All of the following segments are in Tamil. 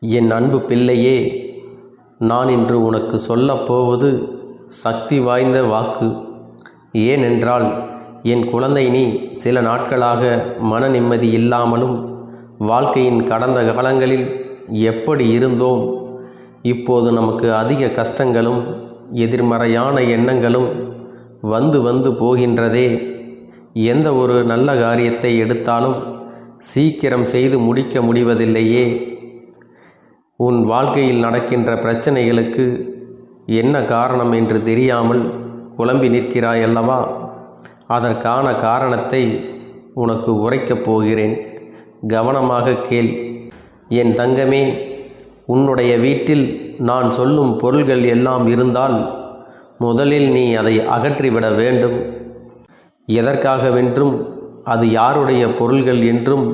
என் அன்பு பிள்ளையே, நான் இன்று உனக்கு சொல்லப்போவது சக்தி வாய்ந்த வாக்கு. ஏனென்றால் என் குழந்தை, நீ சில நாட்களாக மன நிம்மதி இல்லாமலும் வாழ்க்கையின் கடந்த காலங்களில் எப்படி இருந்தோம், இப்போது நமக்கு அதிக கஷ்டங்களும் எதிர்மறையான எண்ணங்களும் வந்து வந்து போகின்றதே. எந்த ஒரு நல்ல காரியத்தை எடுத்தாலும் சீக்கிரம் செய்து முடிக்க முடிவதில்லையே. உன் வாழ்க்கையில் நடக்கின்ற பிரச்சனைகளுக்கு என்ன காரணம் என்று தெரியாமல் குழம்பி நிற்கிறாய் அல்லவா? அதற்கான காரணத்தை உனக்கு உரைக்கப் போகிறேன். கவனமாக கேள். என் தங்கமே, உன்னுடைய வீட்டில் நான் சொல்லும் பொருள்கள் எல்லாம் இருந்தால் முதலில் நீ அதை அகற்றிவிட வேண்டும். எதற்காகவென்றும் அது யாருடைய பொருள்கள் என்றும்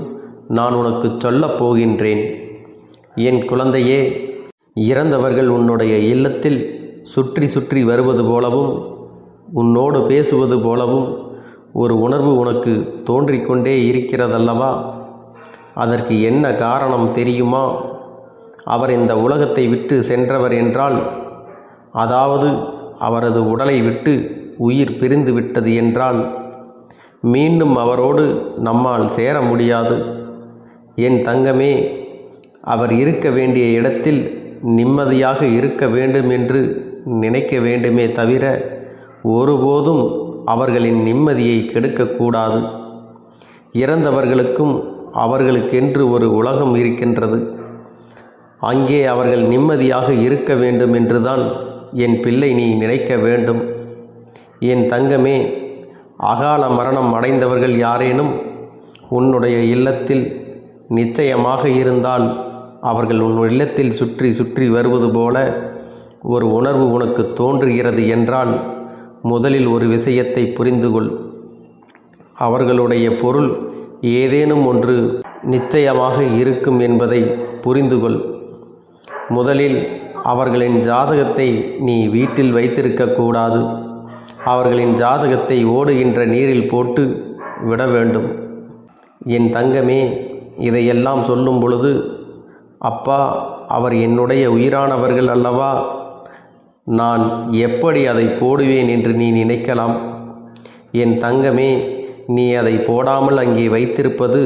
நான் உனக்கு சொல்லப் போகின்றேன். என் குழந்தையே, இறந்தவர்கள் உன்னுடைய இல்லத்தில் சுற்றி சுற்றி வருவது போலவும் உன்னோடு பேசுவது போலவும் ஒரு உணர்வு உனக்கு தோன்றிக்கொண்டே இருக்கிறதல்லவா? அதற்கு என்ன காரணம் தெரியுமா? அவர் இந்த உலகத்தை விட்டு சென்றவர் என்றால், அதாவது அவரது உடலை விட்டு உயிர் பிரிந்து விட்டது என்றால், மீண்டும் அவரோடு நம்மால் சேர முடியாது. என் தங்கமே, அவர் இருக்க வேண்டிய இடத்தில் நிம்மதியாக இருக்க வேண்டும் என்று நினைக்க வேண்டுமே தவிர ஒருபோதும் அவர்களின் நிம்மதியை கெடுக்கக்கூடாது. இறந்தவர்களுக்கும் அவர்களுக்கென்று ஒரு உலகம் இருக்கின்றது. அங்கே அவர்கள் நிம்மதியாக இருக்க வேண்டும் என்றுதான் என் பிள்ளை நீ நினைக்க வேண்டும். என் தங்கமே, அகால மரணம் அடைந்தவர்கள் யாரேனும் உன்னுடைய இல்லத்தில் நிச்சயமாக இருந்தால், அவர்கள் உன் இல்லத்தில் சுற்றி சுற்றி வருவது போல ஒரு உணர்வு உனக்கு தோன்றுகிறது என்றால், முதலில் ஒரு விஷயத்தை புரிந்து கொள். அவர்களுடைய பொருள் ஏதேனும் ஒன்று நிச்சயமாக இருக்கும் என்பதை புரிந்து கொள். முதலில் அவர்களின் ஜாதகத்தை நீ வீட்டில் வைத்திருக்கக்கூடாது. அவர்களின் ஜாதகத்தை ஓடுகின்ற நீரில் போட்டு விட வேண்டும். என் தங்கமே, இதையெல்லாம் சொல்லும் பொழுது, அப்பா, அவர் என்னுடைய உயிரானவர்கள் அல்லவா, நான் எப்படி அதை போடுவேன் என்று நீ நினைக்கலாம். என் தங்கமே, நீ அதை போடாமல் அங்கே வைத்திருப்பது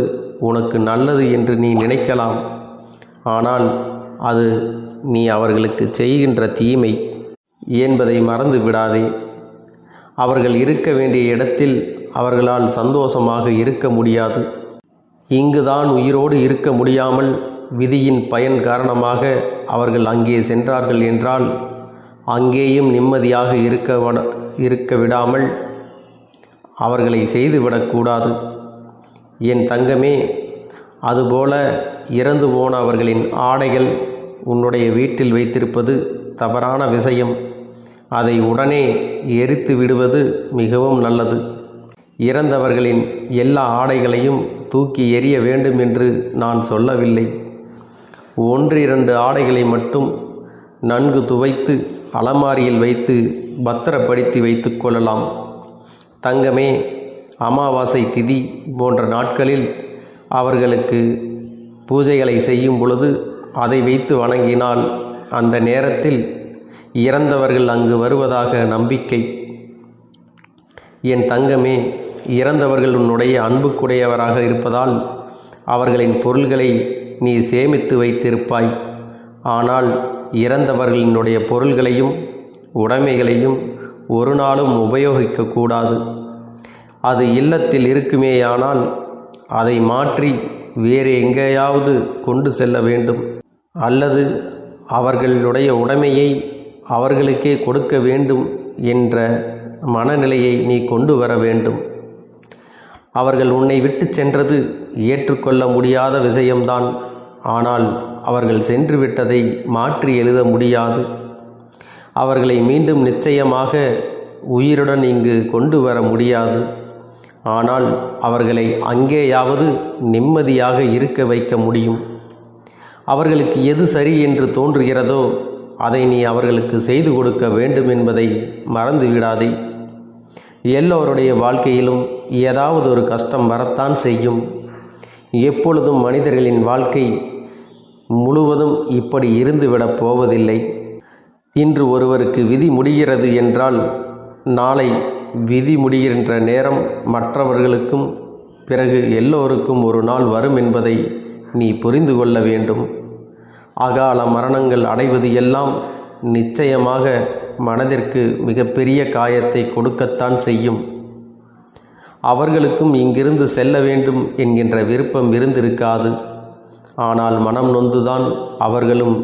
உனக்கு நல்லது என்று நீ நினைக்கலாம். ஆனால் அது நீ அவர்களுக்கு செய்கின்ற தீமை என்பதை மறந்து விடாதே. அவர்கள் இருக்க வேண்டிய இடத்தில் அவர்களால் சந்தோஷமாக இருக்க முடியாது. இங்குதான் உயிரோடு இருக்க முடியாமல் விதியின் பயன் காரணமாக அவர்கள் அங்கே சென்றார்கள் என்றால், அங்கேயும் நிம்மதியாக இருக்க விடாமல் அவர்களை செய்துவிடக்கூடாது. என் தங்கமே, அதுபோல இறந்து போன அவர்களின் ஆடைகள் உன்னுடைய வீட்டில் வைத்திருப்பது தவறான விஷயம். அதை உடனே எரித்து விடுவது மிகவும் நல்லது. இறந்தவர்களின் எல்லா ஆடைகளையும் தூக்கி எறிய வேண்டும் என்று நான் சொல்லவில்லை. 1-2 ஆடைகளை மட்டும் நன்கு துவைத்து அலமாரியில் வைத்து பத்திரப்படுத்தி வைத்து கொள்ளலாம். தங்கமே, அமாவாசை திதி போன்ற நாட்களில் அவர்களுக்கு பூஜைகளை செய்யும் பொழுது அதை வைத்து வணங்கினால் அந்த நேரத்தில் இறந்தவர்கள் அங்கு வருவதாக நம்பிக்கை. என் தங்கமே, இறந்தவர்கள் உன்னுடைய அன்புக்குடையவராக இருப்பதால் அவர்களின் பொருள்களை நீ சேமித்து வைத்திருப்பாய். ஆனால் இறந்தவர்களினுடைய பொருள்களையும் உடைமைகளையும் ஒரு நாளும் உபயோகிக்கக்கூடாது. அது இல்லத்தில் இருக்குமேயானால் அதை மாற்றி வேறு எங்கேயாவது கொண்டு செல்ல வேண்டும். அல்லது அவர்களுடைய உடைமையை அவர்களுக்கே கொடுக்க வேண்டும் என்ற மனநிலையை நீ கொண்டு வர வேண்டும். அவர்கள் உன்னை விட்டு சென்றது ஏற்றுக்கொள்ள முடியாத விஷயம்தான். ஆனால் அவர்கள் சென்று விட்டதை மாற்றி எழுத முடியாது. அவர்களை மீண்டும் நிச்சயமாக உயிருடன் இங்கு கொண்டு வர முடியாது. ஆனால் அவர்களை அங்கேயாவது நிம்மதியாக இருக்க வைக்க முடியும். அவர்களுக்கு எது சரி என்று தோன்றுகிறதோ அதை நீ அவர்களுக்கு செய்து கொடுக்க வேண்டும் என்பதை மறந்து விடாதே. எல்லோருடைய வாழ்க்கையிலும் ஏதாவது ஒரு கஷ்டம் வரத்தான் செய்யும். எப்பொழுதும் மனிதர்களின் வாழ்க்கை முழுவதும் இப்படி இருந்துவிடப் போவதில்லை. இன்று ஒருவருக்கு விதி முடிகிறது என்றால் நாளை விதி முடிகின்ற நேரம் மற்றவர்களுக்கும் பிறகு எல்லோருக்கும் ஒரு நாள் வரும் என்பதை நீ புரிந்து கொள்ள வேண்டும். அகால மரணங்கள் அடைவது எல்லாம் நிச்சயமாக மனதிற்கு மிகப்பெரிய காயத்தை கொடுக்கத்தான் செய்யும். அவர்களுக்கும் இங்கிருந்து செல்ல வேண்டும் என்கின்ற விருப்பம் இருந்திருக்காது. ஆனால் மனம் நொந்துதான் அவர்களும்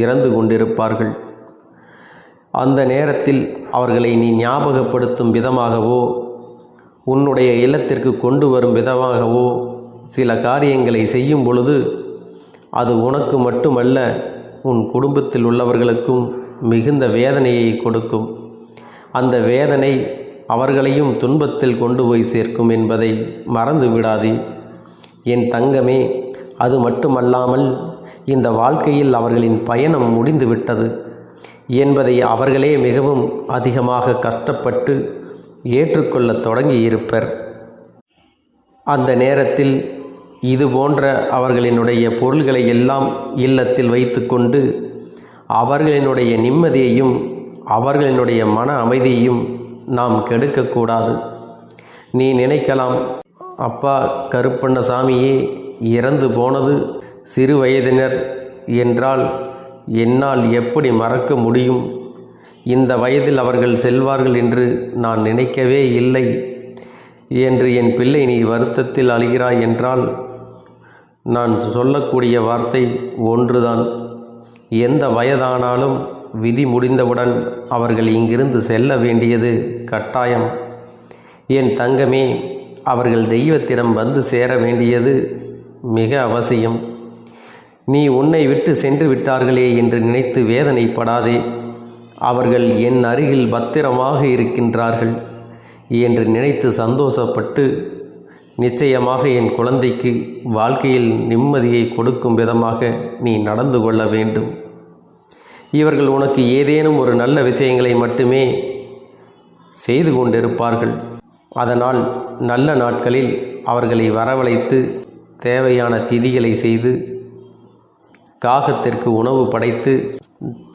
இறந்து கொண்டிருப்பார்கள். அந்த நேரத்தில் அவர்களை நீ ஞாபகப்படுத்தும் விதமாகவோ உன்னுடைய இல்லத்திற்கு கொண்டு வரும் விதமாகவோ சில காரியங்களை செய்யும் பொழுது அது உனக்கு மட்டுமல்ல உன் குடும்பத்தில் உள்ளவர்களுக்கும் மிகுந்த வேதனையை கொடுக்கும். அந்த வேதனை அவர்களையும் துன்பத்தில் கொண்டு போய் சேர்க்கும் என்பதை மறந்து விடாதே என் தங்கமே. அது மட்டுமல்லாமல் இந்த வாழ்க்கையில் அவர்களின் பயணம் முடிந்துவிட்டது என்பதை அவர்களே மிகவும் அதிகமாக கஷ்டப்பட்டு ஏற்றுக்கொள்ள தொடங்கியிருப்பர். அந்த நேரத்தில் இது போன்ற அவர்களினுடைய பொருள்களை எல்லாம் இல்லத்தில் வைத்து கொண்டு அவர்களினுடைய நிம்மதியையும் அவர்களினுடைய மன அமைதியையும் நாம் கெடுக்கக்கூடாது. நீ நினைக்கலாம், அப்பா கருப்பண்ணசாமியே இறந்து போனது சிறு வயதினர் என்றால் என்னால் எப்படி மறக்க முடியும்? இந்த வயதில் அவர்கள் செல்வார்கள் என்று நான் நினைக்கவே இல்லை என்று என் பிள்ளை நீ வருத்தத்தில் அழுகிறாய் என்றால் நான் சொல்லக்கூடிய வார்த்தை ஒன்றுதான். எந்த வயதானாலும் விதி முடிந்தவுடன் அவர்கள் இங்கிருந்து செல்ல வேண்டியது கட்டாயம். என் தங்கமே, அவர்கள் தெய்வத்திடம் வந்து சேர வேண்டியது மிக அவசியம். நீ உன்னை விட்டு சென்று விட்டார்களே என்று நினைத்து வேதனைப்படாதே. அவர்கள் என் அருகில் பத்திரமாக இருக்கின்றார்கள் என்று நினைத்து சந்தோஷப்பட்டு நிச்சயமாக என் குழந்தைக்கு வாழ்க்கையில் நிம்மதியை கொடுக்கும் விதமாக நீ நடந்து கொள்ள வேண்டும். இவர்கள் உனக்கு ஏதேனும் ஒரு நல்ல விஷயங்களை மட்டுமே செய்து கொண்டிருப்பார்கள். அதனால் நல்ல நாட்களில் அவர்களை வரவழைத்து தேவையான திதிகளை செய்து காகத்திற்கு உணவு படைத்து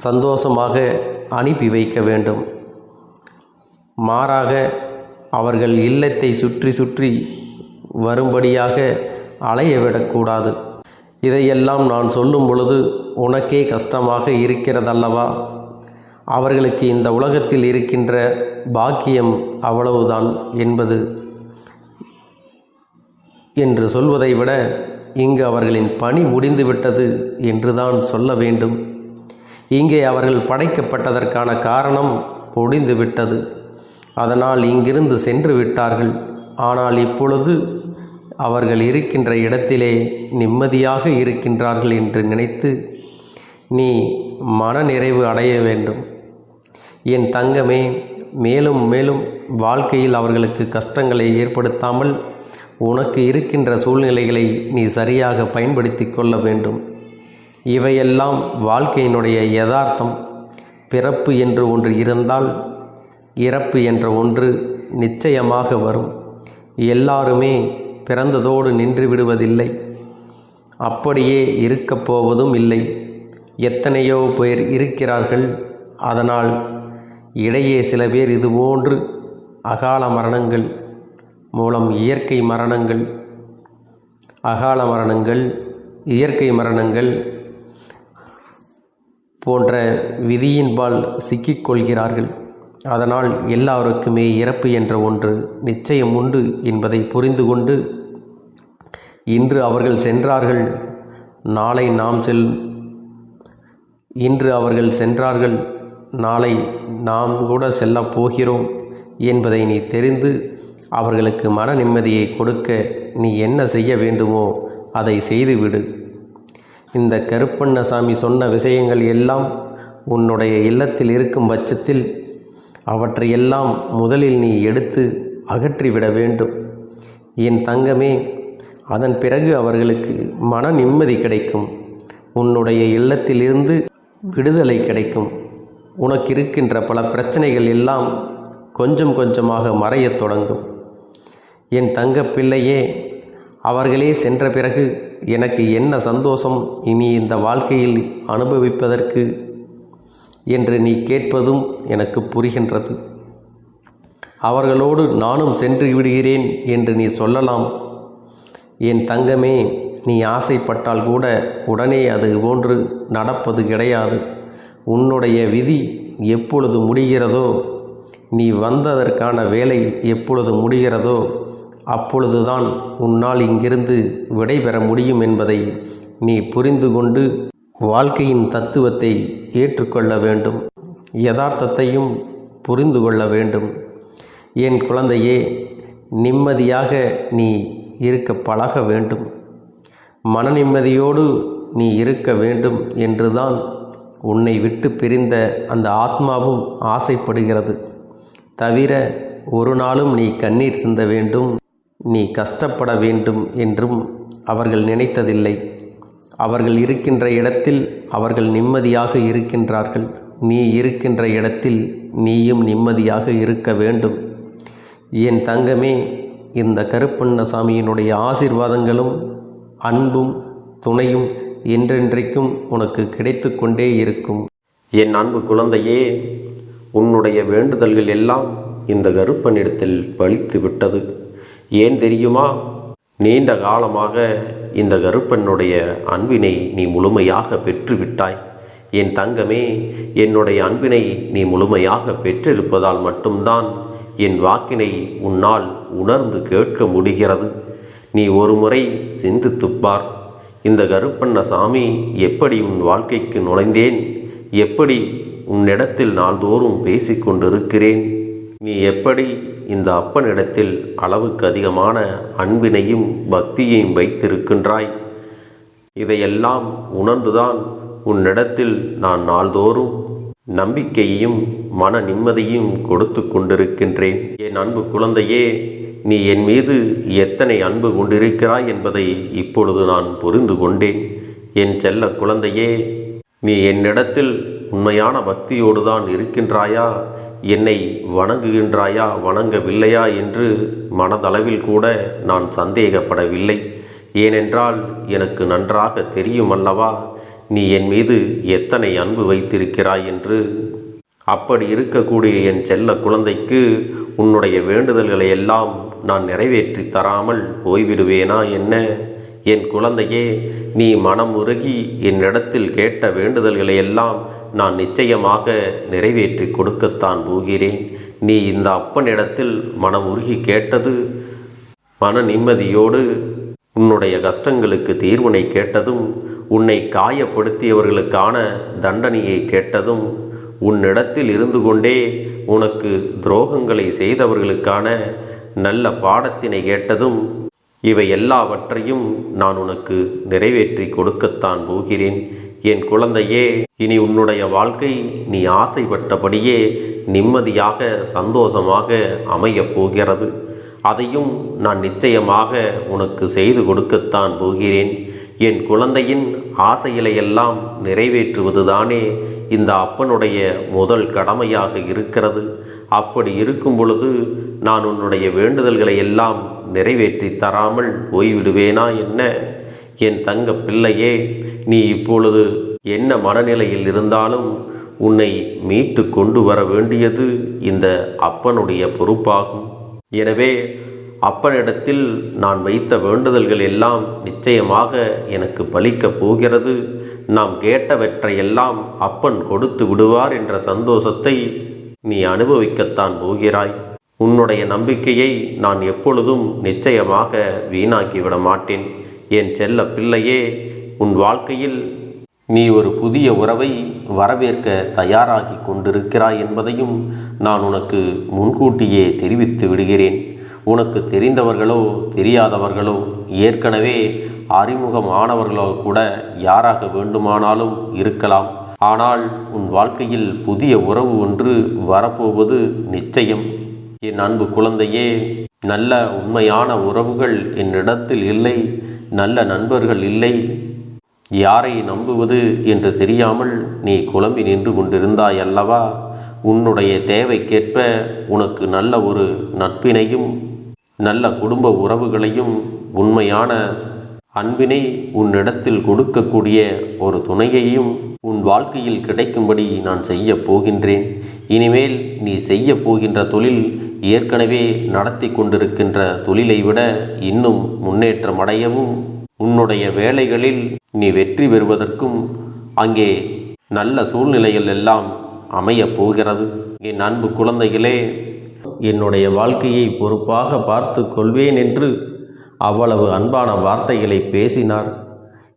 சந்தோஷமாக அனுப்பி வைக்க வேண்டும். மாறாக அவர்கள் இல்லத்தை சுற்றி சுற்றி வரும்படியாக அலையவிடக்கூடாது. இதையெல்லாம் நான் சொல்லும் பொழுது உனக்கே கஷ்டமாக இருக்கிறதல்லவா? அவர்களுக்கு இந்த உலகத்தில் இருக்கின்ற பாக்கியம் அவ்வளவுதான் என்பது என்று சொல்வதை விட இங்கு அவர்களின் பணி முடிந்துவிட்டது என்றுதான் சொல்ல வேண்டும். இங்கே அவர்கள் படைக்கப்பட்டதற்கான காரணம் முடிந்துவிட்டது. அதனால் இங்கிருந்து சென்று விட்டார்கள். ஆனால் இப்பொழுது அவர்கள் இருக்கின்ற இடத்திலே நிம்மதியாக இருக்கின்றார்கள் என்று நினைத்து நீ மனநிறைவு அடைய வேண்டும். என் தங்கமே, மேலும் மேலும் வாழ்க்கையில் அவர்களுக்கு கஷ்டங்களை ஏற்படுத்தாமல் உனக்கு இருக்கின்ற சூழ்நிலைகளை நீ சரியாக பயன்படுத்தி கொள்ள வேண்டும். இவையெல்லாம் வாழ்க்கையினுடைய யதார்த்தம். பிறப்பு என்று ஒன்று இருந்தால் இறப்பு என்ற ஒன்று நிச்சயமாக வரும். எல்லாருமே பிறந்ததோடு நின்று விடுவதில்லை, அப்படியே இருக்கப் போவதும் இல்லை. எத்தனையோ பேர் இருக்கிறார்கள். அதனால் இடையே சில பேர் இதுபோன்று அகால மரணங்கள் மூலம் இயற்கை மரணங்கள், அகால மரணங்கள், இயற்கை மரணங்கள் போன்ற விதியின்பால் சிக்கிக்கொள்கிறார்கள். அதனால் எல்லாருக்குமே இறப்பு என்ற ஒன்று நிச்சயம் உண்டு என்பதை புரிந்து கொண்டு இன்று அவர்கள் சென்றார்கள், நாளை நாம் இன்று அவர்கள் சென்றார்கள், நாளை நாம் கூட செல்லப் போகிறோம் என்பதை நீ தெரிந்து அவர்களுக்கு மன நிம்மதியை கொடுக்க நீ என்ன செய்ய வேண்டுமோ அதை செய்துவிடு. இந்த கருப்பண்ணசாமி சொன்ன விஷயங்கள் எல்லாம் உன்னுடைய இல்லத்தில் இருக்கும் பட்சத்தில் அவற்றையெல்லாம் முதலில் நீ எடுத்து அகற்றிவிட வேண்டும் என் தங்கமே. அதன் பிறகு அவர்களுக்கு மன நிம்மதி கிடைக்கும். உன்னுடைய இல்லத்திலிருந்து விடுதலை கிடைக்கும். உனக்கு இருக்கின்ற பல பிரச்சனைகள் எல்லாம் கொஞ்சம் கொஞ்சமாக மறையத் தொடங்கும். என் தங்க பிள்ளையே, அவர்களே சென்ற பிறகு எனக்கு என்ன சந்தோஷம் இனி இந்த வாழ்க்கையில் அனுபவிப்பதற்கு என்று நீ கேட்பதும் எனக்கு புரிகின்றது. அவர்களோடு நானும் சென்று விடுகிறேன் என்று நீ சொல்லலாம். என் தங்கமே, நீ ஆசைப்பட்டால் கூட உடனே அது போன்று நடப்பது கிடையாது. உன்னுடைய விதி எப்பொழுது முடிகிறதோ, நீ வந்ததற்கான வேலை எப்பொழுது முடிகிறதோ அப்பொழுதுதான் உன்னால் இங்கிருந்து விடைபெற முடியும் என்பதை நீ புரிந்து கொண்டு வாழ்க்கையின் தத்துவத்தை ஏற்றுக்கொள்ள வேண்டும். யதார்த்தத்தையும் புரிந்து கொள்ள வேண்டும். என் குழந்தையே, நிம்மதியாக நீ இருக்க பழக வேண்டும். மன நிம்மதியோடு நீ இருக்க வேண்டும் என்றுதான் உன்னை விட்டு பிரிந்த அந்த ஆத்மாவும் ஆசைப்படுகிறது. தவிர ஒரு நாளும் நீ கண்ணீர் சிந்த வேண்டும், நீ கஷ்டப்பட வேண்டும் என்றும் அவர்கள் நினைத்ததில்லை. அவர்கள் இருக்கின்ற இடத்தில் அவர்கள் நிம்மதியாக இருக்கின்றார்கள். நீ இருக்கின்ற இடத்தில் நீயும் நிம்மதியாக இருக்க வேண்டும். என் தங்கமே, இந்த கருப்பண்ணசாமியினுடைய ஆசீர்வாதங்களும் அன்பும் துணையும் என்றென்றைக்கும் உனக்கு கிடைத்து கொண்டே இருக்கும். என் அன்பு குழந்தையே, உன்னுடைய வேண்டுதல்கள் எல்லாம் இந்த கருப்பனிடத்தில் பலித்து விட்டது. ஏன் தெரியுமா? நீண்ட காலமாக இந்த கருப்பனுடைய அன்பினை நீ முழுமையாக பெற்றுவிட்டாய். என் தங்கமே, என்னுடைய அன்பினை நீ முழுமையாக பெற்றிருப்பதால் மட்டும்தான் என் வாக்கினை உன்னால் உணர்ந்து கேட்க முடிகிறது. நீ ஒரு முறை சிந்தித்துப்பார். இந்த கருப்பண்ணசாமி எப்படி உன் வாழ்க்கைக்கு நுழைந்தேன், எப்படி உன்னிடத்தில் நாள்தோறும் பேசிக்கொண்டிருக்கிறேன், நீ எப்படி இந்த அப்பனிடத்தில் அளவுக்கு அதிகமான அன்பினையும் பக்தியையும் வைத்திருக்கின்றாய். இதையெல்லாம் உணர்ந்துதான் உன்னிடத்தில் நான் நாள்தோறும் நம்பிக்கையையும் மன நிம்மதியும் கொடுத்து கொண்டிருக்கின்றேன். என் அன்பு குழந்தையே, நீ என் மீது எத்தனை அன்பு கொண்டிருக்கிறாய் என்பதை இப்பொழுது நான் புரிந்து கொண்டேன். என் செல்ல குழந்தையே, நீ என்னிடத்தில் உண்மையான பக்தியோடு தான் இருக்கின்றாயா, என்னை வணங்குகின்றாயா வணங்கவில்லையா என்று மனதளவில் கூட நான் சந்தேகப்படவில்லை. ஏனென்றால் எனக்கு நன்றாக தெரியும் அல்லவா நீ என் மீது எத்தனை அன்பு வைத்திருக்கிறாய் என்று. அப்படி இருக்கக்கூடிய என் செல்ல குழந்தைக்கு உன்னுடைய வேண்டுதல்களை எல்லாம் நான் நிறைவேற்றி தராமல் போய்விடுவேனா என்ன? என் குழந்தையே, நீ மனம் உருகி என்னிடத்தில் கேட்ட வேண்டுதல்களை எல்லாம் நான் நிச்சயமாக நிறைவேற்றி கொடுக்கத்தான் போகிறேன். நீ இந்த அப்பனிடத்தில் மனம் உருகி கேட்டது, மன நிம்மதியோடு உன்னுடைய கஷ்டங்களுக்கு தீர்வினை கேட்டதும், உன்னை காயப்படுத்தியவர்களுக்கான தண்டனையை கேட்டதும், உன்னிடத்தில் இருந்து கொண்டே உனக்கு துரோகங்களை செய்தவர்களுக்கான நல்ல பாடத்தினை கேட்டதும், இவை எல்லாவற்றையும் நான் உனக்கு நிறைவேற்றி கொடுக்கத்தான் போகிறேன். என் குழந்தையே, இனி உன்னுடைய வாழ்க்கை நீ ஆசைப்பட்டபடியே நிம்மதியாக சந்தோஷமாக அமையப் போகிறது. அதையும் நான் நிச்சயமாக உனக்கு செய்து கொடுக்கத்தான் போகிறேன். என் குழந்தையின் ஆசைகளையெல்லாம் நிறைவேற்றுவதுதானே இந்த அப்பனுடைய முதல் கடமையாக இருக்கிறது. அப்படி இருக்கும் பொழுது நான் உன்னுடைய வேண்டுதல்களை எல்லாம் நிறைவேற்றி தராமல் போய்விடுவேனா என்ன? என் தங்க பிள்ளையே, நீ இப்பொழுது என்ன மனநிலையில் இருந்தாலும் உன்னை மீட்டு கொண்டு வர வேண்டியது இந்த அப்பனுடைய பொறுப்பாகும். எனவே அப்பனிடத்தில் நான் வைத்த வேண்டுதல்கள் எல்லாம் நிச்சயமாக எனக்கு பலிக்கப் போகிறது. நாம் கேட்டவற்றையெல்லாம் அப்பன் கொடுத்து விடுவார் என்ற சந்தோஷத்தை நீ அனுபவிக்கத்தான் போகிறாய். உன்னுடைய நம்பிக்கையை நான் எப்பொழுதும் நிச்சயமாக வீணாக்கிவிட மாட்டேன். என் செல்ல பிள்ளையே, உன் வாழ்க்கையில் நீ ஒரு புதிய உறவை வரவேற்க தயாராகி கொண்டிருக்கிறாய் என்பதையும் நான் உனக்கு முன்கூட்டியே தெரிவித்து விடுகிறேன். உனக்கு தெரிந்தவர்களோ தெரியாதவர்களோ ஏற்கனவே அறிமுகமானவர்களோ கூட யாராக வேண்டுமானாலும் இருக்கலாம். ஆனால் உன் வாழ்க்கையில் புதிய உறவு ஒன்று வரப்போவது நிச்சயம். என் அன்பு குழந்தையே, நல்ல உண்மையான உறவுகள் என்னிடத்தில் இல்லை, நல்ல நண்பர்கள் இல்லை. யாரை நம்புவது என்று தெரியாமல் நீ குழம்பி நின்று கொண்டிருந்தாய் அல்லவா? உன்னுடைய தேவைக்கேற்ப உனக்கு நல்ல ஒரு நட்பினையும் நல்ல குடும்ப உறவுகளையும் உண்மையான அன்பினை உன்னிடத்தில் கொடுக்கக்கூடிய ஒரு துணையையும் உன் வாழ்க்கையில் கிடைக்கும்படி நான் செய்ய போகின்றேன். இனிமேல் நீ செய்ய போகின்ற தொழில் ஏற்கனவே நடத்தி கொண்டிருக்கின்ற தொழிலை விட இன்னும் முன்னேற்றம் அடையவும், உன்னுடைய வேலைகளில் நீ வெற்றி பெறுவதற்கும் அங்கே நல்ல சூழ்நிலைகள் எல்லாம் அமையப் போகிறது. என் அன்பு குழந்தைகளே, என்னுடைய வாழ்க்கையை பொறுப்பாக பார்த்து கொள்வேன் என்று அவ்வளவு அன்பான வார்த்தைகளை பேசினார்.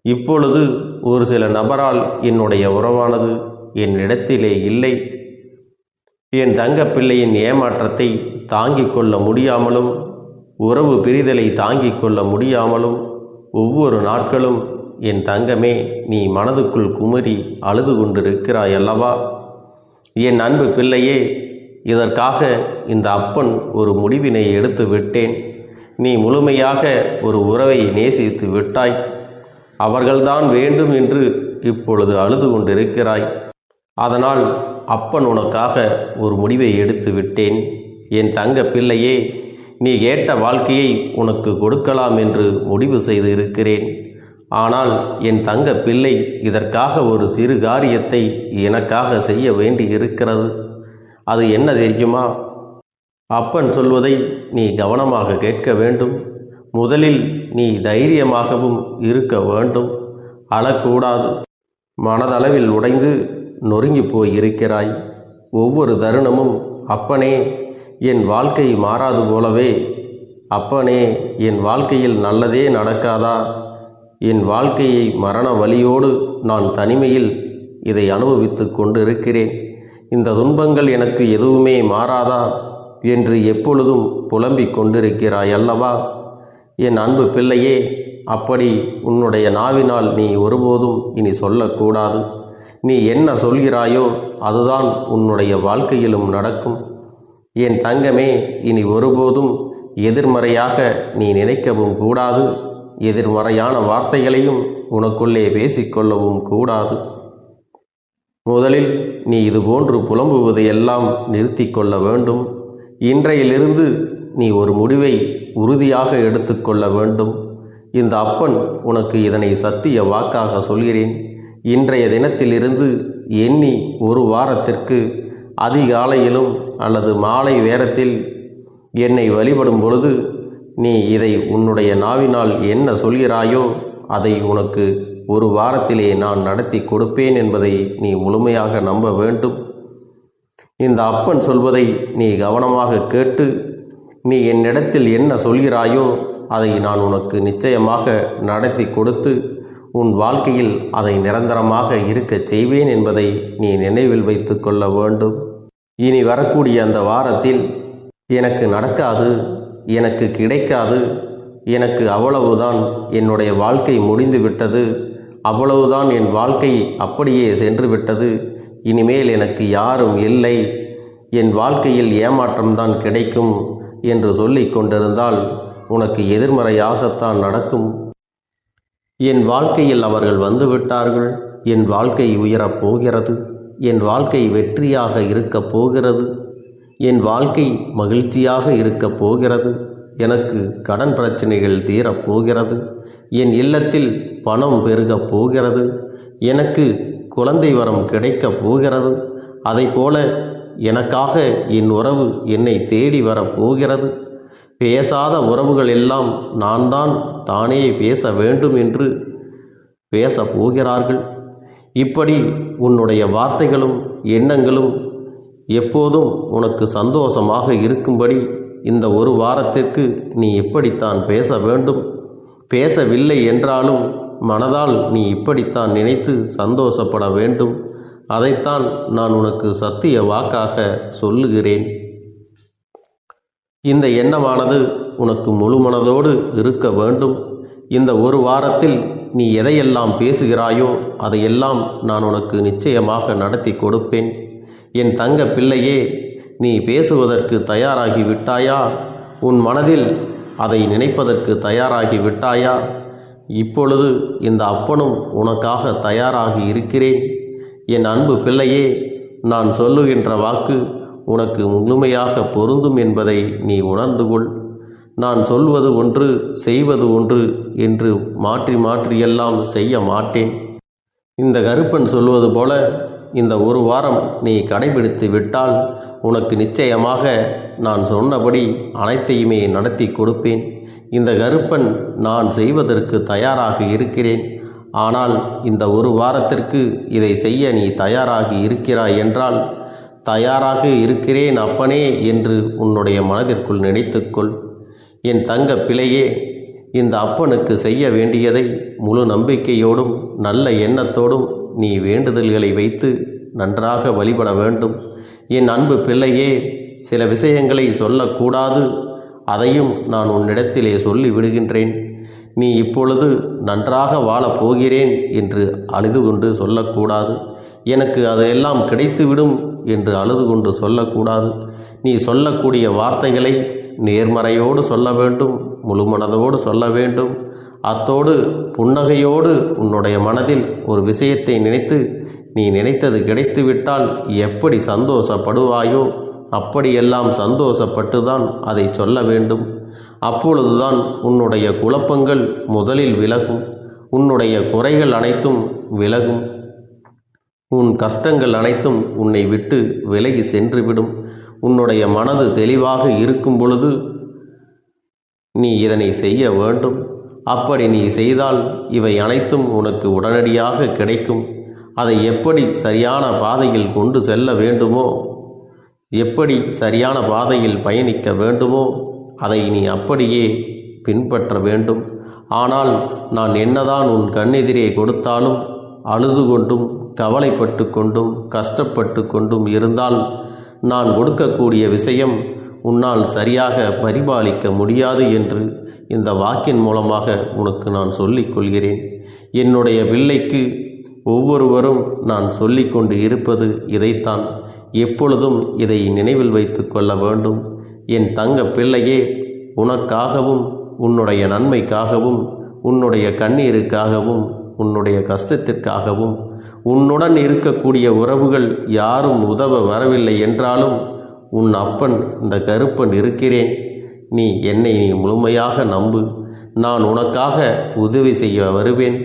இப்பொழுது ஒரு சில நபரால் என்னுடைய உறவானது என்னிடத்திலே இல்லை. என் தங்கப்பிள்ளையின் ஏமாற்றத்தை தாங்கிக் கொள்ள முடியாமலும், உறவு பிரிதலை தாங்கிக் கொள்ள முடியாமலும் ஒவ்வொரு நாட்களும் என் தங்கமே நீ மனதுக்குள் குமரி அழுது கொண்டிருக்கிறாய் அல்லவா? என் அன்பு பிள்ளையே, இதற்காக இந்த அப்பன் ஒரு முடிவினை எடுத்து விட்டேன். நீ முழுமையாக ஒரு உறவை நேசித்து விட்டாய். அவர்கள்தான் வேண்டும் என்று இப்பொழுது அழுது கொண்டிருக்கிறாய். அதனால் அப்பன் உனக்காக ஒரு முடிவை எடுத்து விட்டேன். என் தங்க பிள்ளையே, நீ கேட்ட வாழ்க்கையை உனக்கு கொடுக்கலாம் என்று முடிவு செய்து இருக்கிறேன். ஆனால் என் தங்க பிள்ளை, இதற்காக ஒரு சிறு காரியத்தை எனக்காக செய்ய வேண்டி இருக்கிறது. அது என்ன தெரியுமா? அப்பன் சொல்வதை நீ கவனமாக கேட்க வேண்டும். முதலில் நீ தைரியமாகவும் இருக்க வேண்டும். அழக்கூடாது. மனதளவில் உடைந்து நொறுங்கி போய் இருக்கிறாய். ஒவ்வொரு தருணமும் அப்பனே என் வாழ்க்கை மாறாது போலவே, அப்பனே என் வாழ்க்கையில் நல்லதே நடக்காதா, என் வாழ்க்கையை மரண வலியோடு நான் தனிமையில் இதை அனுபவித்து கொண்டு இருக்கிறேன். இந்த துன்பங்கள் எனக்கு எதுவுமே மாறாதா என்று எப்பொழுதும் புலம்பிக் கொண்டிருக்கிறாய் அல்லவா? என் அன்பு பிள்ளையே, அப்படி உன்னுடைய நாவினால் நீ ஒருபோதும் இனி சொல்லக்கூடாது. நீ என்ன சொல்கிறாயோ அதுதான் உன்னுடைய வாழ்க்கையிலும் நடக்கும். என் தங்கமே, இனி ஒருபோதும் எதிர்மறையாக நீ நினைக்கவும் கூடாது. எதிர்மறையான வார்த்தைகளையும் உனக்குள்ளே பேசிக்கொள்ளவும் கூடாது. முதலில் நீ இதுபோன்று புலம்புவதையெல்லாம் நிறுத்தி கொள்ள வேண்டும். இன்றையிலிருந்து நீ ஒரு முடிவை உறுதியாக எடுத்துக்கொள்ள வேண்டும். இந்த அப்பன் உனக்கு இதனை சத்திய வாக்காக சொல்கிறேன். இன்றைய தினத்திலிருந்து எண்ணி ஒரு வாரத்திற்கு அதிகாலையிலும் அல்லது மாலை நேரத்தில் என்னை வழிபடும் பொழுது நீ இதை உன்னுடைய நாவினால் என்ன சொல்கிறாயோ அதை உனக்கு ஒரு வாரத்திலே நான் நடத்தி கொடுப்பேன் என்பதை நீ முழுமையாக நம்ப வேண்டும். இந்த அப்பன் சொல்வதை நீ கவனமாக கேட்டு நீ என்னிடத்தில் என்ன சொல்கிறாயோ அதை நான் உனக்கு நிச்சயமாக நடத்தி கொடுத்து உன் வாழ்க்கையில் அதை நிரந்தரமாக இருக்கச் செய்வேன் என்பதை நீ நினைவில் வைத்து கொள்ள வேண்டும். இனி வரக்கூடிய அந்த வாரத்தில் எனக்கு நடக்காது, எனக்கு கிடைக்காது, எனக்கு அவ்வளவுதான், என்னுடைய வாழ்க்கை முடிந்து விட்டது, அவ்வளவுதான், என் வாழ்க்கை அப்படியே சென்று விட்டது, இனிமேல் எனக்கு யாரும் இல்லை, என் வாழ்க்கையில் ஏமாற்றம்தான் கிடைக்கும் என்று சொல்லிக் கொண்டிருந்தால் உனக்கு எதிர்மறையாகத்தான் நடக்கும். என் வாழ்க்கையில் அவர்கள் வந்துவிட்டார்கள். என் வாழ்க்கை உயரப் போகிறது. என் வாழ்க்கை வெற்றியாக இருக்கப் போகிறது. என் வாழ்க்கை மகிழ்ச்சியாக இருக்கப் போகிறது. எனக்கு கடன் பிரச்சனைகள் தீரப்போகிறது. என் இல்லத்தில் பணம் பெருகப் போகிறது. எனக்கு குழந்தை வரம் கிடைக்கப் போகிறது. அதைப்போல எனக்காக என் உறவு என்னை தேடி வரப்போகிறது. பேசாத உறவுகள் எல்லாம் நான் தான் தானே பேச வேண்டும் என்று பேசப் போகிறார்கள். இப்படி உன்னுடைய வார்த்தைகளும் எண்ணங்களும் எப்போதும் உனக்கு சந்தோஷமாக இருக்கும்படி இந்த ஒரு வாரத்திற்கு நீ இப்படித்தான் பேச வேண்டும். பேசவில்லை என்றாலும் மனதால் நீ இப்படித்தான் நினைத்து சந்தோஷப்பட வேண்டும். அதைத்தான் நான் உனக்கு சத்திய வாக்காக சொல்லுகிறேன். இந்த எண்ணமானது உனக்கு முழு மனதோடு இருக்க வேண்டும். இந்த ஒரு வாரத்தில் நீ எதையெல்லாம் பேசுகிறாயோ அதையெல்லாம் நான் உனக்கு நிச்சயமாக நடத்தி கொடுப்பேன். என் தங்க பிள்ளையே, நீ பேசுவதற்கு தயாராகி விட்டாயா? உன் மனதில் அதை நினைப்பதற்கு தயாராகி விட்டாயா? இப்பொழுது இந்த அப்பனும் உனக்காக தயாராகி இருக்கிறேன். என் அன்பு பிள்ளையே, நான் சொல்லுகின்ற வாக்கு உனக்கு முழுமையாக பொருந்தும் என்பதை நீ உணர்ந்து கொள். நான் சொல்வது ஒன்று செய்வது ஒன்று என்று மாற்றி மாற்றியெல்லாம் செய்ய மாட்டேன். இந்த கருப்பன் சொல்வது போல இந்த ஒரு வாரம் நீ கடைபிடித்து விட்டால் உனக்கு நிச்சயமாக நான் சொன்னபடி அனைத்தையுமே நடத்தி கொடுப்பேன். இந்த கருப்பன் நான் செய்வதற்கு தயாராக இருக்கிறேன். ஆனால் இந்த ஒரு வாரத்திற்கு இதை செய்ய நீ தயாராகி இருக்கிறாய் என்றால், தயாராக இருக்கிறேன் அப்பனே என்று உன்னுடைய மனதிற்குள் நினைத்துக்கொள். என் தங்க பிள்ளையே, இந்த அப்பனுக்கு செய்ய வேண்டியதை முழு நம்பிக்கையோடும் நல்ல எண்ணத்தோடும் நீ வேண்டுதல்களை வைத்து நன்றாக வழிபட வேண்டும். என் அன்பு பிள்ளையே, சில விஷயங்களை சொல்லக்கூடாது, அதையும் நான் உன்னிடத்திலே சொல்லி விடுகின்றேன். நீ இப்பொழுது நன்றாக வாழப் போகிறேன் என்று அழுது கொண்டு சொல்லக்கூடாது. எனக்கு அதையெல்லாம் கிடைத்துவிடும் என்று அழுது கொண்டு சொல்லக்கூடாது. நீ சொல்லக்கூடிய வார்த்தைகளை நேர்மறையோடு சொல்ல வேண்டும், முழு மனதோடு சொல்ல வேண்டும். அத்தோடு புன்னகையோடு உன்னுடைய மனதில் ஒரு விஷயத்தை நினைத்து நீ நினைத்தது கிடைத்துவிட்டால் எப்படி சந்தோஷப்படுவாயோ அப்படியெல்லாம் சந்தோஷப்பட்டுதான் அதை சொல்ல வேண்டும். அப்பொழுதுதான் உன்னுடைய குழப்பங்கள் முதலில் விலகும், உன்னுடைய குறைகள் அனைத்தும் விலகும், உன் கஷ்டங்கள் அனைத்தும் உன்னை விட்டு விலகி சென்றுவிடும். உன்னுடைய மனது தெளிவாக இருக்கும் பொழுது நீ இதனை செய்ய வேண்டும். அப்படி நீ செய்தால் இவை அனைத்தும் உனக்கு உடனடியாக கிடைக்கும். அதை எப்படி சரியான பாதையில் கொண்டு செல்ல வேண்டுமோ, எப்படி சரியான பாதையில் பயணிக்க வேண்டுமோ அதை நீ அப்படியே பின்பற்ற வேண்டும். ஆனால் நான் என்னதான் உன் கண்ணெதிரே கொடுத்தாலும் அழுது கொண்டும் கவலைப்பட்டு கொண்டும் கஷ்டப்பட்டு கொண்டும் இருந்தால் நான் கொடுக்கக்கூடிய விஷயம் உன்னால் சரியாக பரிபாலிக்க முடியாது என்று இந்த வாக்கின் மூலமாக உனக்கு நான் சொல்லிக் கொள்கிறேன். என்னுடைய பிள்ளைக்கு ஒவ்வொருவரும் நான் சொல்லிக்கொண்டு இருப்பது இதைத்தான். எப்பொழுதும் இதை நினைவில் வைத்து கொள்ள வேண்டும். என் தங்க பிள்ளையே, உனக்காகவும் உன்னுடைய நன்மைக்காகவும் உன்னுடைய கண்ணீருக்காகவும் உன்னுடைய கஷ்டத்திற்காகவும் உன்னுடன் இருக்கக்கூடிய உறவுகள் யாரும் உதவ வரவில்லை என்றாலும் உன் அப்பன் இந்த கருப்பன் இருக்கிறேன். நீ என்னை முழுமையாக நம்பு. நான் உனக்காக உதவி செய்ய வருவேன்.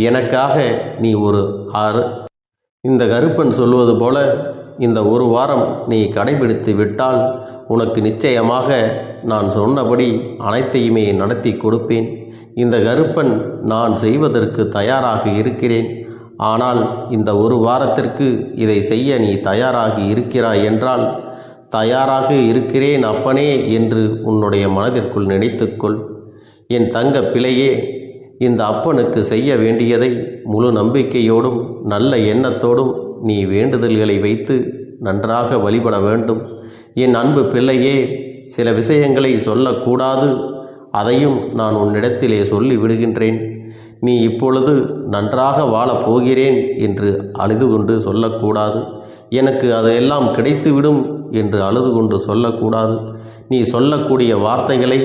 எனக்காக நீ ஒரு இந்த கருப்பன் சொல்வது போல இந்த ஒரு வாரம் நீ கடைபிடித்து விட்டால் உனக்கு நிச்சயமாக நான் சொன்னபடி அனைத்தையுமே நடத்தி கொடுப்பேன். இந்த கருப்பன் நான் செய்வதற்கு தயாராக இருக்கிறேன். ஆனால் இந்த ஒரு வாரத்திற்கு இதை செய்ய நீ தயாராகி இருக்கிறாய் என்றால், தயாராக இருக்கிறேன் அப்பனே என்று உன்னுடைய மனதிற்குள் நினைத்துக்கொள். என் தங்க பிள்ளையே, இந்த அப்பனுக்கு செய்ய வேண்டியதை முழு நம்பிக்கையோடும் நல்ல எண்ணத்தோடும் நீ வேண்டுதல்களை வைத்து நன்றாக வழிபட வேண்டும். என் அன்பு பிள்ளையே, சில விஷயங்களை சொல்லக்கூடாது, அதையும் நான் உன்னிடத்திலே சொல்லி விடுகின்றேன். நீ இப்பொழுது நன்றாக வாழப் போகிறேன் என்று அழுது கொண்டு சொல்லக்கூடாது. எனக்கு அதையெல்லாம் கிடைத்துவிடும் என்று அழுது கொண்டு சொல்லக்கூடாது. நீ சொல்லக்கூடிய வார்த்தைகளை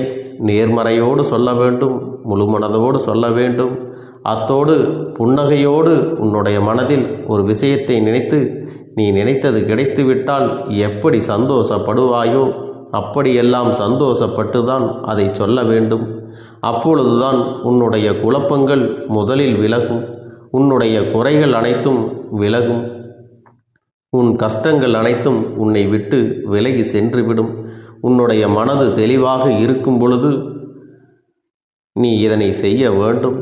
நேர்மறையோடு சொல்ல வேண்டும், முழு மனதோடு சொல்ல வேண்டும். அத்தோடு புன்னகையோடு உன்னுடைய மனதில் ஒரு விஷயத்தை நினைத்து நீ நினைத்தது கிடைத்துவிட்டால் எப்படி சந்தோஷப்படுவாயோ அப்படியெல்லாம் சந்தோஷப்பட்டுதான் அதை சொல்ல வேண்டும். அப்பொழுதுதான் உன்னுடைய குழப்பங்கள் முதலில் விலகும், உன்னுடைய குறைகள் அனைத்தும் விலகும், உன் கஷ்டங்கள் அனைத்தும் உன்னை விட்டு விலகி சென்றுவிடும். உன்னுடைய மனது தெளிவாக இருக்கும் பொழுது நீ இதனை செய்ய வேண்டும்.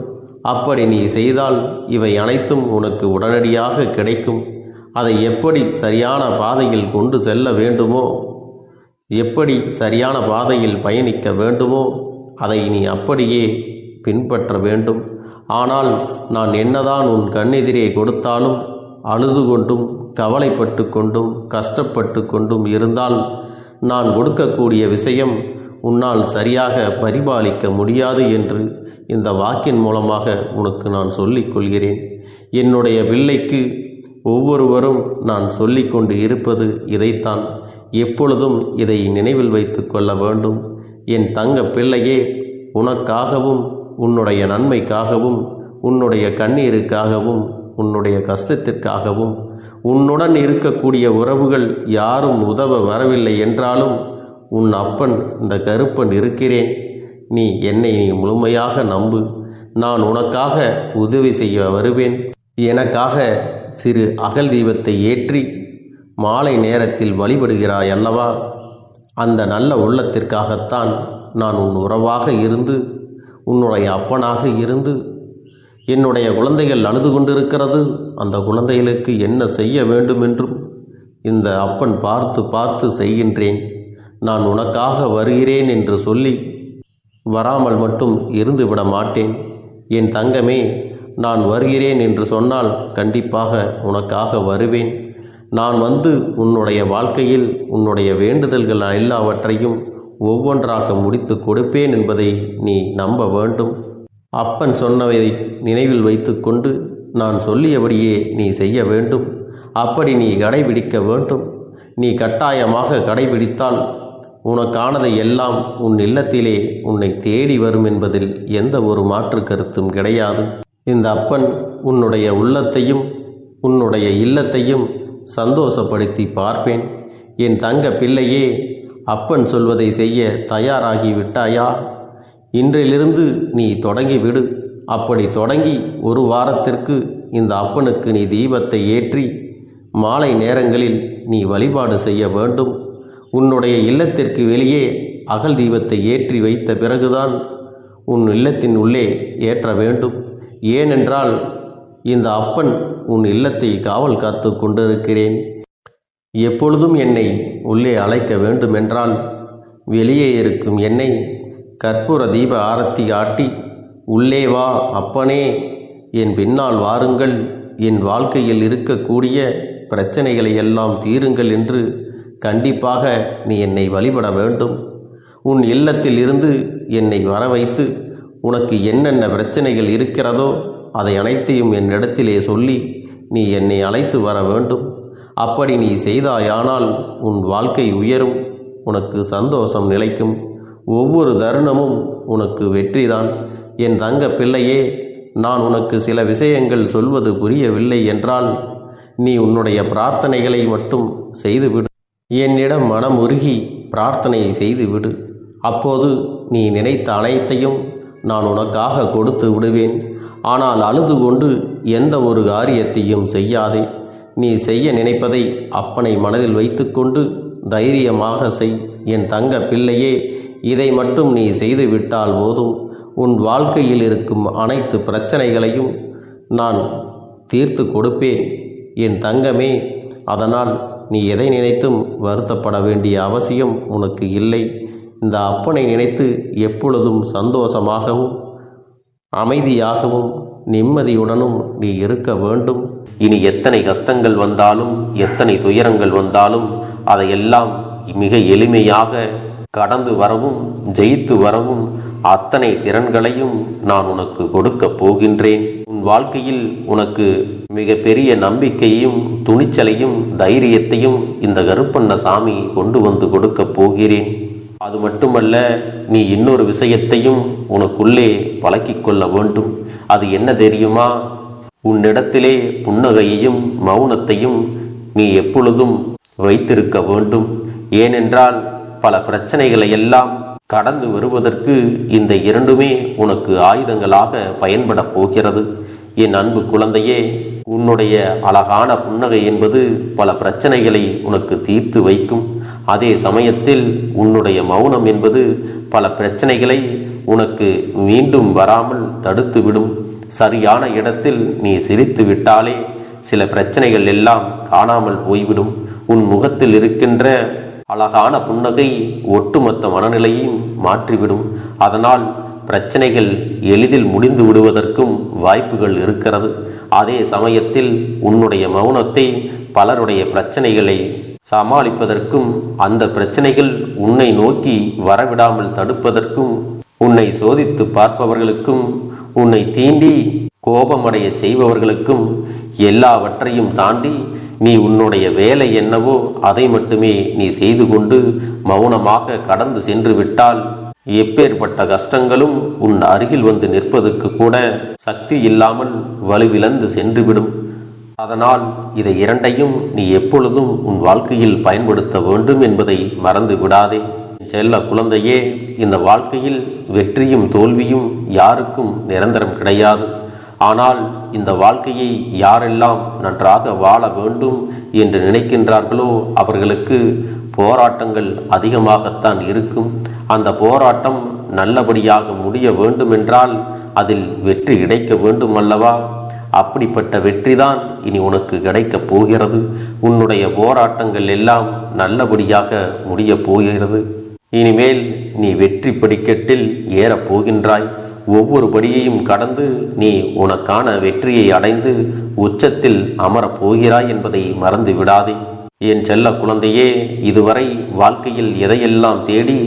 அப்படி நீ செய்தால் இவை அனைத்தும் உனக்கு உடனடியாக கிடைக்கும். அதை எப்படி சரியான பாதையில் கொண்டு செல்ல வேண்டுமோ, எப்படி சரியான பாதையில் பயணிக்க வேண்டுமோ அதை நீ அப்படியே பின்பற்ற வேண்டும். ஆனால் நான் என்னதான் உன் கண்ணெதிரே கொடுத்தாலும் அழுது கொண்டும் கவலைப்பட்டு கொண்டும் கஷ்டப்பட்டு கொண்டும் இருந்தால் நான் கொடுக்கக்கூடிய விஷயம் உன்னால் சரியாக பரிபாலிக்க முடியாது என்று இந்த வாக்கின் மூலமாக உனக்கு நான் சொல்லிக் கொள்கிறேன். என்னுடைய பிள்ளைக்கு ஒவ்வொருவரும் நான் சொல்லிக்கொண்டு இருப்பது இதைத்தான். எப்பொழுதும் இதை நினைவில் வைத்து கொள்ள வேண்டும். என் தங்க பிள்ளையே, உனக்காகவும் உன்னுடைய நன்மைக்காகவும் உன்னுடைய கண்ணீருக்காகவும் உன்னுடைய கஷ்டத்திற்காகவும் உன்னுடன் இருக்கக்கூடிய உறவுகள் யாரும் உதவ வரவில்லை என்றாலும் உன் அப்பன் இந்த கருப்பன் இருக்கிறேன். நீ என்னை முழுமையாக நம்பு. நான் உனக்காக உதவி செய்ய வருவேன். எனக்காக சிறு அகல் தீபத்தை ஏற்றி மாலை நேரத்தில் வழிபடுகிறாய் அல்லவா? அந்த நல்ல உள்ளத்திற்காகத்தான் நான் உன் உறவாக இருந்து, உன்னுடைய அப்பனாக இருந்து, என்னுடைய குழந்தைகள் அழுது கொண்டிருக்கிறது, அந்த குழந்தைகளுக்கு என்ன செய்ய வேண்டும் என்றும் இந்த அப்பன் பார்த்து பார்த்து செய்கின்றேன். நான் உனக்காக வருகிறேன் என்று சொல்லி வராமல் மட்டும் இருந்துவிட மாட்டேன். என் தங்கமே, நான் வருகிறேன் என்று சொன்னால் கண்டிப்பாக உனக்காக வருவேன். நான் வந்து உன்னுடைய வாழ்க்கையில் உன்னுடைய வேண்டுதல்கள் எல்லாவற்றையும் ஒவ்வொன்றாக முடித்து கொடுப்பேன் என்பதை நீ நம்ப வேண்டும். அப்பன் சொன்னதை நினைவில் வைத்துக்கொண்டு நான் சொல்லியபடியே நீ செய்ய வேண்டும். அப்படி நீ கடைபிடிக்க வேண்டும். நீ கட்டாயமாக கடைபிடித்தால் உனக்கானதை எல்லாம் உன் இல்லத்திலே உன்னை தேடி வரும் என்பதில் எந்த ஒரு மாற்று கருத்தும் கிடையாது. இந்த அப்பன் உன்னுடைய உள்ளத்தையும் உன்னுடைய இல்லத்தையும் சந்தோஷப்படுத்தி பார்ப்பேன். என் தங்க பிள்ளையே, அப்பன் சொல்வதை செய்ய தயாராகி விட்டாயா? இன்றிலிருந்து நீ தொடங்கிவிடு. அப்படி தொடங்கி ஒரு வாரத்திற்கு இந்த அப்பனுக்கு நீ தீபத்தை ஏற்றி மாலை நேரங்களில் நீ வழிபாடு செய்ய வேண்டும். உன்னுடைய இல்லத்திற்கு வெளியே அகல் தீபத்தை ஏற்றி வைத்த பிறகுதான் உன் இல்லத்தின் உள்ளே ஏற்ற வேண்டும். ஏனென்றால் இந்த அப்பன் உன் இல்லத்தை காவல் காத்து கொண்டிருக்கிறேன். எப்பொழுதும் என்னை உள்ளே அழைக்க வேண்டுமென்றால் வெளியே இருக்கும் என்னை கற்பூர தீப ஆரத்தி காட்டி, உள்ளே வா அப்பனே, என் பின்னால் வாருங்கள், என் வாழ்க்கையில் இருக்கக்கூடிய பிரச்சனைகளை எல்லாம் தீருங்கள் என்று கண்டிப்பாக நீ என்னை வழிபட வேண்டும். உன் இல்லத்தில் இருந்து என்னை வர வைத்து உனக்கு என்னென்ன பிரச்சனைகள் இருக்கிறதோ அதை அனைத்தையும் என்னிடத்திலே சொல்லி நீ என்னை அழைத்து வர வேண்டும். அப்படி நீ செய்தாயானால் உன் வாழ்க்கை உயரும், உனக்கு சந்தோஷம் நிலைக்கும், ஒவ்வொரு தருணமும் உனக்கு வெற்றிதான். என் தங்க பிள்ளையே, நான் உனக்கு சில விஷயங்கள் சொல்வது புரியவில்லை என்றால் நீ உன்னுடைய பிரார்த்தனைகளை மட்டும் செய்துவிடு. என்னிடம் மனமுருகி பிரார்த்தனை செய்துவிடு. அப்போது நீ நினைத்த அனைத்தையும் நான் உனக்காக கொடுத்து விடுவேன். ஆனால் அழுது கொண்டு எந்த ஒரு காரியத்தையும் செய்யாதே. நீ செய்ய நினைப்பதை அப்பனை மனதில் வைத்துக்கொண்டு தைரியமாக செய். என் தங்க பிள்ளையே, இதை மட்டும் நீ செய்துவிட்டால் போதும். உன் வாழ்க்கையில் இருக்கும் அனைத்து பிரச்சனைகளையும் நான் தீர்த்து கொடுப்பேன் என் தங்கமே. அதனால் நீ எதை நினைத்தும் வருத்தப்பட வேண்டிய அவசியம் உனக்கு இல்லை. இந்த அப்பனை நினைத்து எப்பொழுதும் சந்தோஷமாகவும் அமைதியாகவும் நிம்மதியுடனும் நீ இருக்க வேண்டும். இனி எத்தனை கஷ்டங்கள் வந்தாலும் எத்தனை துயரங்கள் வந்தாலும் அதையெல்லாம் மிக எளிமையாக கடந்து வரவும் ஜெயித்து வரவும் அத்தனை திறன்களையும் நான் உனக்கு கொடுக்க போகின்றேன். உன் வாழ்க்கையில் உனக்கு மிக பெரிய நம்பிக்கையையும் துணிச்சலையும் தைரியத்தையும் இந்த கருப்பண்ணசாமி கொண்டு வந்து கொடுக்க போகிறேன். அது மட்டுமல்ல, நீ இன்னொரு விஷயத்தையும் உனக்குள்ளே பழக்கிக் கொள்ள வேண்டும். அது என்ன தெரியுமா? உன்னிடத்திலே புன்னகையையும் மௌனத்தையும் நீ எப்பொழுதும் வைத்திருக்க வேண்டும். ஏனென்றால் பல பிரச்சனைகளை எல்லாம் கடந்து வருவதற்கு இந்த இரண்டுமே உனக்கு ஆயுதங்களாக பயன்பட போகிறது. என் அன்பு குழந்தையே, உன்னுடைய அழகான புன்னகை என்பது பல பிரச்சனைகளை உனக்கு தீர்த்து வைக்கும். அதே சமயத்தில் உன்னுடைய மௌனம் என்பது பல பிரச்சனைகளை உனக்கு மீண்டும் வராமல் தடுத்து விடும். சரியான இடத்தில் நீ சிரித்து விட்டாலே சில பிரச்சனைகள் எல்லாம் காணாமல் போய்விடும். உன் முகத்தில் இருக்கின்ற அழகான புன்னகை ஒட்டுமொத்த மனநிலையையும் மாற்றிவிடும். அதனால் பிரச்சனைகள் எளிதில் முடிந்து விடுவதற்கும் வாய்ப்புகள் இருக்கிறது. அதே சமயத்தில் உன்னுடைய மௌனத்தை பலருடைய பிரச்சனைகளை சமாளிப்பதற்கும் அந்த பிரச்சனைகள் உன்னை நோக்கி வரவிடாமல் தடுப்பதற்கும் உன்னை சோதித்து பார்ப்பவர்களுக்கும் உன்னை தீண்டி கோபமடைய செய்பவர்களுக்கும் எல்லாவற்றையும் தாண்டி நீ உன்னுடைய வேலை என்னவோ அதை மட்டுமே நீ செய்து கொண்டு மௌனமாக கடந்து சென்று விட்டால் எப்பேற்பட்ட கஷ்டங்களும் உன் அருகில் வந்து நிற்பதற்கு கூட சக்தி இல்லாமல் வலுவிழந்து சென்றுவிடும். அதனால் இதை இரண்டையும் நீ எப்பொழுதும் உன் வாழ்க்கையில் பயன்படுத்த வேண்டும் என்பதை மறந்து விடாதே. செல்ல குழந்தையே, இந்த வாழ்க்கையில் வெற்றியும் தோல்வியும் யாருக்கும் நிரந்தரம் கிடையாது. ஆனால் இந்த வாழ்க்கையை யாரெல்லாம் நன்றாக வாழ வேண்டும் என்று நினைக்கின்றார்களோ அவர்களுக்கு போராட்டங்கள் அதிகமாகத்தான் இருக்கும். அந்த போராட்டம் நல்லபடியாக முடிய வேண்டுமென்றால் அதில் வெற்றி கிடைக்க வேண்டும் அல்லவா? அப்படிப்பட்ட வெற்றிதான் இனி உனக்கு கிடைக்கப் போகிறது. உன்னுடைய போராட்டங்கள் எல்லாம் நல்லபடியாக முடியப் போகிறது. இனிமேல் நீ வெற்றி படிக்கட்டில் ஏறப் போகின்றாய். ஒவ்வொரு படியையும் கடந்து நீ உனக்கான வெற்றியை அடைந்து உச்சத்தில் அமரப் போகிறாய் என்பதை மறந்து விடாதே. என் செல்ல குழந்தையே, இதுவரை வாழ்க்கையில் எதையெல்லாம் தேடி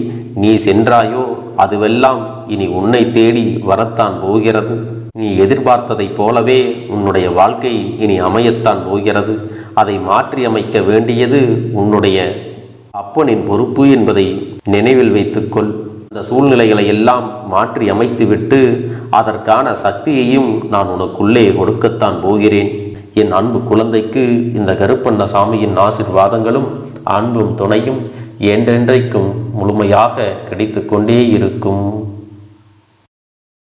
நீ சென்றாயோ அதுவெல்லாம் இனி உன்னை தேடி வரத்தான் போகிறது. நீ எதிர்பார்த்ததைப் போலவே உன்னுடைய வாழ்க்கை இனி அமையத்தான் போகிறது. அதை மாற்றி அமைக்க வேண்டியது உன்னுடைய அப்பனின் பொறுப்பு என்பதை நினைவில் வைத்துக்கொள். அந்த சூழ்நிலைகளை எல்லாம் மாற்றி அமைத்துவிட்டு அதற்கான சக்தியையும் நான் உனக்குள்ளே கொடுக்கத்தான் போகிறேன். என் அன்பு குழந்தைக்கு இந்த கருப்பண்ணசாமியின் ஆசீர்வாதங்களும் அன்பும் துணையும் என்றென்றைக்கும் முழுமையாக கிடைத்து கொண்டே இருக்கும்.